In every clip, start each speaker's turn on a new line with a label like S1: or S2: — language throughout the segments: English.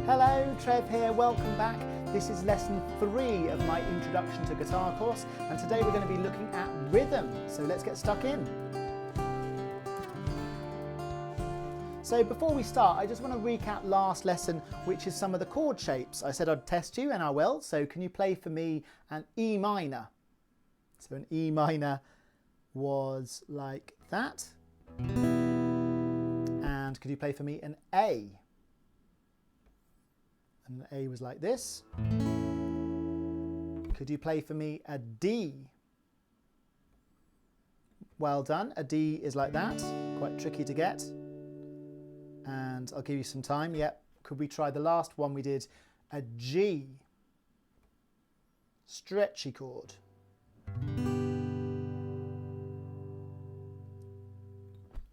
S1: Hello, Trev here, welcome back. This is lesson 3 of my introduction to guitar course, and today we're going to be looking at rhythm. So let's get stuck in. So before we start, I just want to recap last lesson, which is some of the chord shapes. I said I'd test you, and I will. So can you play for me an E minor? So an E minor was like that. And could you play for me an A? And the A was like this. Could you play for me a D? Well done. A D is like that. Quite tricky to get. And I'll give you some time. Yep. Could we try the last one we did? A G. Stretchy chord.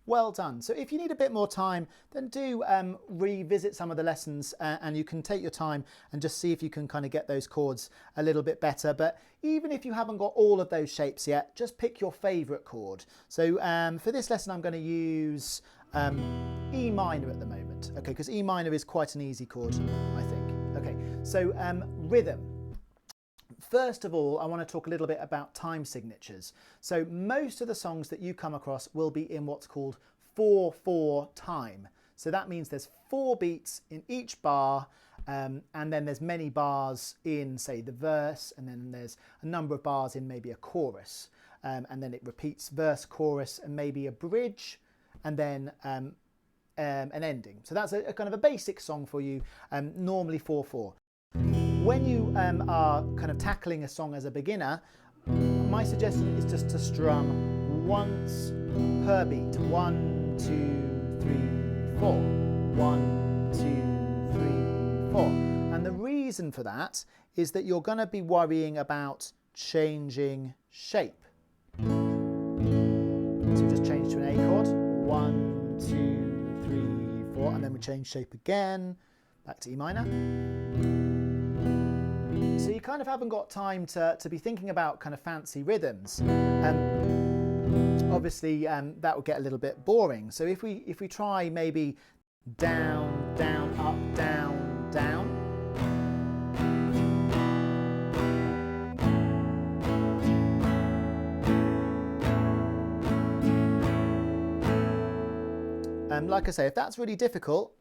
S1: Well done. So if you need a bit more time, then do revisit some of the lessons and you can take your time and just see if you can kind of get those chords a little bit better. But even if you haven't got all of those shapes yet, just pick your favourite chord. So for this lesson, I'm going to use E minor at the moment. Okay, because E minor is quite an easy chord, I think. Okay, so rhythm. First of all, I want to talk a little bit about time signatures. So most of the songs that you come across will be in what's called 4/4 time. So that means there's 4 beats in each bar, and then there's many bars in, say, the verse, and then there's a number of bars in maybe a chorus, and then it repeats verse, chorus, and maybe a bridge, and then an ending. So that's a kind of a basic song for you, normally 4/4. When you are kind of tackling a song as a beginner, my suggestion is just to strum once per beat. 1, 2, 3, 4. 1, 2, 3, 4. And the reason for that is that you're going to be worrying about changing shape. So just change to an A chord. 1, 2, 3, 4. And then we change shape again. Back to E minor. So you kind of haven't got time to be thinking about kind of fancy rhythms. Obviously that would get a little bit boring. So if we try maybe down, down, up, down, down. Like I say, if that's really difficult,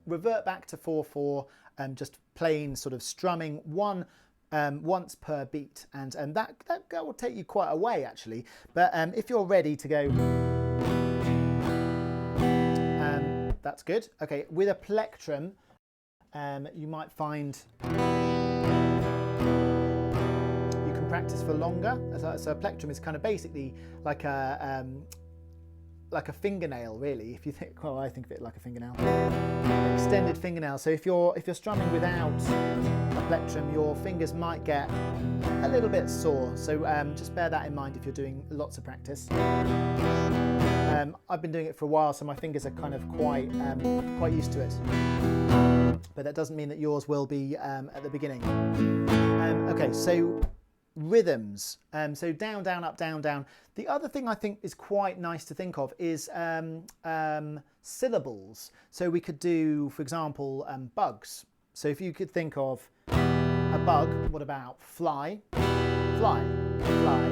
S1: revert back to 4/4 and just plain sort of strumming once per beat, and that will take you quite a way actually. But if you're ready to go, that's good. Okay, with a plectrum, you might find you can practice for longer. So a plectrum is kind of basically like a fingernail, really. If you think, well, I think of it like a fingernail, extended fingernail. So if you're strumming without a plectrum, your fingers might get a little bit sore. So just bear that in mind if you're doing lots of practice. I've been doing it for a while, so my fingers are kind of quite used to it. But that doesn't mean that yours will be at the beginning. Okay, so rhythms. So down, down, up, down, down. The other thing I think is quite nice to think of is syllables. So we could do, for example, bugs. So if you could think of a bug, what about fly, fly, fly,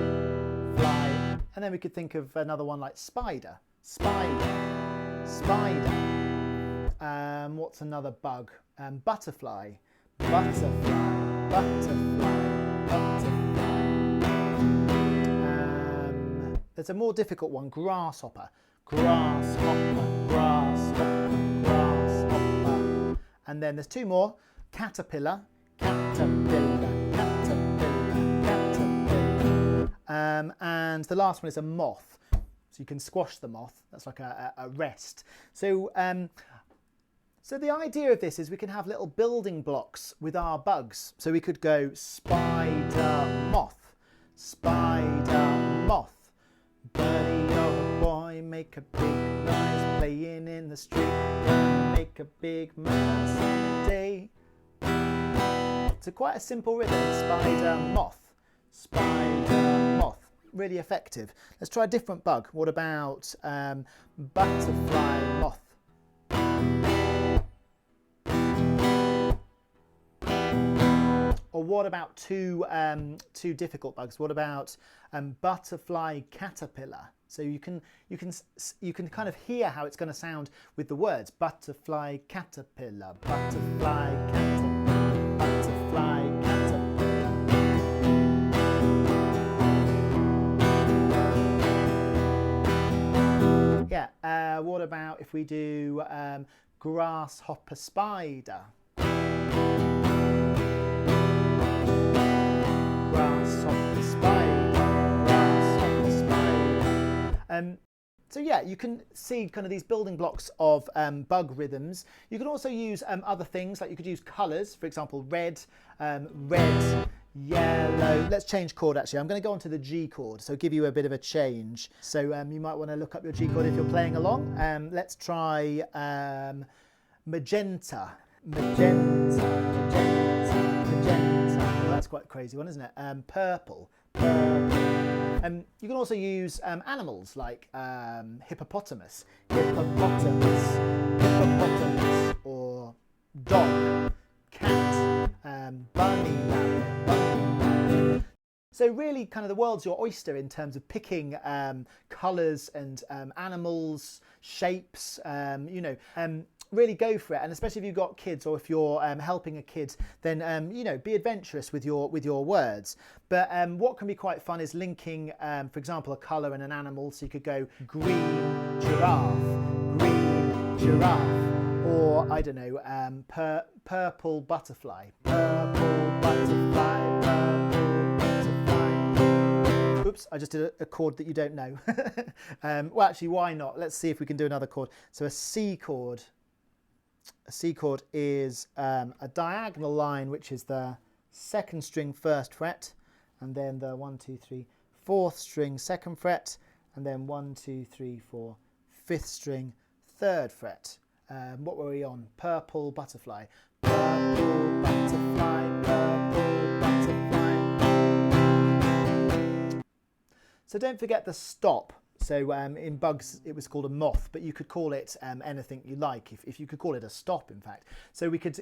S1: fly, and then we could think of another one like spider, spider, spider. What's another bug? Butterfly, butterfly, butterfly, butterfly. There's a more difficult one, grasshopper, grasshopper, grasshopper, grasshopper. And then there's 2 more, caterpillar, caterpillar, caterpillar, caterpillar. And the last one is a moth. So you can squash the moth. That's like a rest. So so the idea of this is we can have little building blocks with our bugs. So we could go spider, moth, spider, moth. Birdie or a boy, make a big noise, playing in the street, make a big mess day. So quite a simple rhythm, spider, moth, spider, moth. Really effective. Let's try a different bug. What about butterfly, moth? Or what about two difficult bugs? What about butterfly, caterpillar? So you can kind of hear how it's going to sound with the words. Butterfly, caterpillar, butterfly, caterpillar, butterfly, caterpillar. Yeah, what about if we do grasshopper, spider? Grasshopper, spider, grasshopper, spider. So yeah, you can see kind of these building blocks of bug rhythms. You can also use other things, like you could use colours, for example, red, yellow. Let's change chord actually. I'm going to go on to the G chord, so give you a bit of a change. So you might want to look up your G chord if you're playing along. Let's try magenta, magenta, magenta, magenta. Well, that's quite a crazy one, isn't it? Purple, purple. You can also use animals like hippopotamus, hippopotamus, hippopotamus, or dog, cat, bunny, rabbit, bunny, rabbit. So really kind of the world's your oyster in terms of picking colours and animals, shapes, you know. Really go for it, and especially if you've got kids or if you're helping a kid, then you know, be adventurous with your words. But what can be quite fun is linking, for example, a colour and an animal. So you could go green giraffe, or I don't know, purple butterfly, purple butterfly, purple butterfly. Oops, I just did a chord that you don't know. Well, actually, why not? Let's see if we can do another chord. So a C chord. A C chord is a diagonal line, which is the second string first fret, and then the 1, 2, 3, fourth string second fret, and then 1, 2, 3, 4, fifth string third fret. What were we on? Purple butterfly. Purple butterfly, purple butterfly. So don't forget the stop. So in bugs it was called a moth, but you could call it anything you like, if you could call it a stop, in fact. So we could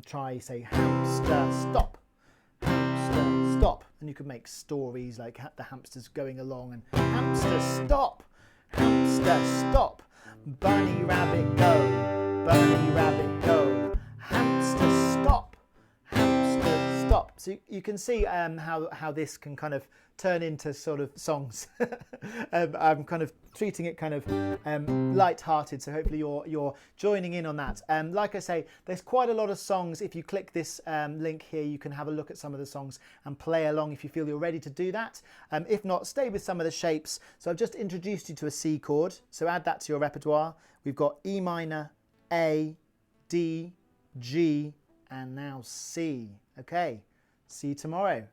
S1: try, say, hamster stop, hamster stop, and you could make stories like the hamsters going along and hamster stop, bunny rabbit go, bunny rabbit go, hamster stop, hamster stop. So you can see how this can kind of turn into sort of songs. I'm kind of treating it kind of light-hearted, so hopefully you're joining in on that. Like I say, there's quite a lot of songs. If you click this link here, you can have a look at some of the songs and play along if you feel you're ready to do that. If not, stay with some of the shapes. So I've just introduced you to a C chord, so add that to your repertoire. We've got E minor, A, D, G, and now C. Okay, see you tomorrow.